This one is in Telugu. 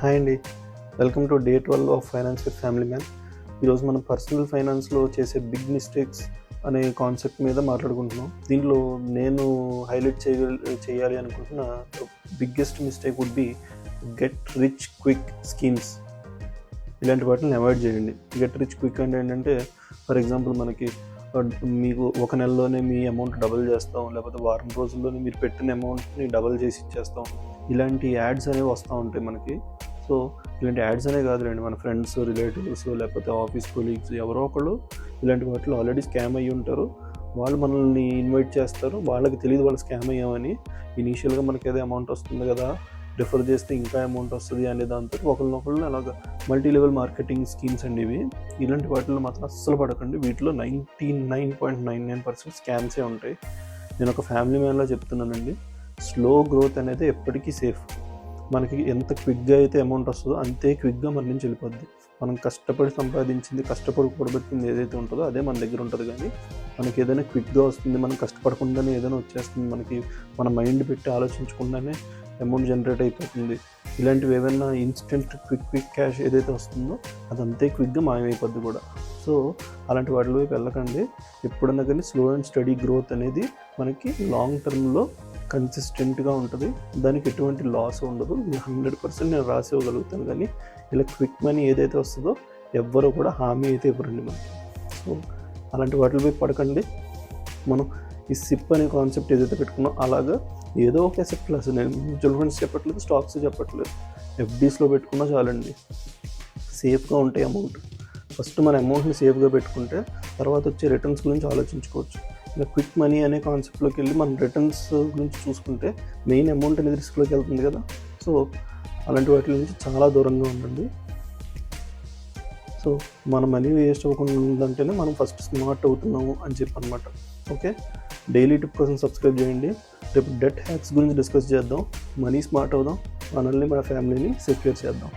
హాయ్ అండి, welcome to day 12 of finance with family man. ఈరోజు మనం పర్సనల్ ఫైనాన్స్లో చేసే బిగ్ మిస్టేక్స్ అనే కాన్సెప్ట్ మీద మాట్లాడుకుంటున్నాం. దీంట్లో నేను హైలైట్ చేయాలి అనుకుంటున్న biggest mistake would be get rich quick schemes. ఇలాంటి వాటిని అవాయిడ్ చేయండి. గెట్ రిచ్ క్విక్ అంటే ఏంటంటే, ఫర్ ఎగ్జాంపుల్ మనకి మీకు ఒక నెలలోనే మీ అమౌంట్ డబుల్ చేస్తాం, లేకపోతే వారం రోజుల్లోనే మీరు పెట్టిన అమౌంట్ని డబుల్ చేసి ఇచ్చేస్తాం. ఇలాంటి యాడ్స్ అనేవి వస్తూ ఉంటాయి మనకి. సో ఇలాంటి యాడ్స్ అనే కాదులేండి, మన ఫ్రెండ్స్, రిలేటివ్స్, లేకపోతే ఆఫీస్ కొలీగ్స్ ఎవరో ఒకళ్ళు ఇలాంటి వాటిలో ఆల్రెడీ స్కామ్ అయ్యి ఉంటారు. వాళ్ళు మనల్ని ఇన్వైట్ చేస్తారు. వాళ్ళకి తెలియదు వాళ్ళు స్కామ్ అయ్యామని. ఇనీషియల్గా మనకి ఏదో అమౌంట్ వస్తుంది కదా, రిఫర్ చేస్తే ఇంకా అమౌంట్ వస్తుంది అనే దాంతో ఒకళ్ళనొకళ్ళు అలాగ మల్టీ లెవెల్ మార్కెటింగ్ స్కీమ్స్ అండి ఇవి. ఇలాంటి వాటిలో మాత్రం అస్సలు పడకండి. వీటిలో 99.99% స్కామ్సే ఉంటాయి. నేను ఒక ఫ్యామిలీ మ్యాన్లో చెప్తున్నానండి, స్లో గ్రోత్ అనేది ఎప్పటికీ సేఫ్. మనకి ఎంత క్విక్గా అయితే అమౌంట్ వస్తుందో అంతే క్విక్గా మన నుంచి వెళ్ళిపోద్ది. మనం కష్టపడి సంపాదించింది, కష్టపడి కూడబెట్టింది ఏదైతే ఉంటుందో అదే మన దగ్గర ఉంటుంది. కానీ మనకి ఏదైనా క్విక్గా వస్తుంది, మనం కష్టపడకుండానే ఏదైనా వచ్చేస్తుంది, మనకి మన మైండ్ పెట్టి ఆలోచించకుండానే అమౌంట్ జనరేట్ అయిపోతుంది. ఇలాంటివి ఏదైనా ఇన్స్టెంట్ క్విక్ క్యాష్ ఏదైతే వస్తుందో అదంతే క్విక్గా మాయమైపోద్ది కూడా. సో అలాంటి వాటి వైపు వెళ్ళకండి. ఎప్పుడన్నా కానీ స్లో అండ్ స్టడీ గ్రోత్ అనేది మనకి లాంగ్ టర్మ్లో కన్సిస్టెంట్గా ఉంటుంది. దానికి ఎటువంటి లాస్ ఉండదు. 100% నేను రాసి ఇవ్వగలుగుతాను. కానీ ఇలా క్విక్ మనీ ఏదైతే వస్తుందో ఎవ్వరూ కూడా హామీ అయితే ఇవ్వరండి మనకి. సో అలాంటి వాటిపై పడకండి. మనం ఈ సిప్ అనే కాన్సెప్ట్ ఏదైతే పెట్టుకున్నాం అలాగా ఏదో ఒక అసెట్ క్లాస్, నేను మ్యూచువల్ ఫండ్స్ చెప్పట్లేదు, స్టాక్స్ చెప్పట్లేదు, ఎఫ్డీస్లో పెట్టుకున్నా చాలండి. సేఫ్గా ఉంటాయి అమౌంట్. ఫస్ట్ మన అమౌంట్ని సేఫ్గా పెట్టుకుంటే తర్వాత వచ్చే రిటర్న్స్ గురించి ఆలోచించుకోవచ్చు. ఇలా క్విక్ మనీ అనే కాన్సెప్ట్లోకి వెళ్ళి మనం రిటర్న్స్ గురించి చూసుకుంటే మెయిన్ అమౌంట్ అనేది రిస్క్లోకి వెళ్తుంది కదా. సో అలాంటి వాటి నుంచి చాలా దూరంగా ఉండండి. సో మన మనీ వేస్ట్ అవ్వకుండా ఉందంటేనే మనం ఫస్ట్ స్మార్ట్ అవుతున్నాము అని చెప్పి అనమాట. ఓకే, డైలీ టిప్ కోసం సబ్స్క్రైబ్ చేయండి. రేపు డెట్ హ్యాక్స్ గురించి డిస్కస్ చేద్దాం. మనీ స్మార్ట్ అవుదాం, మనల్ని మన ఫ్యామిలీని సెక్యూర్ చేద్దాం.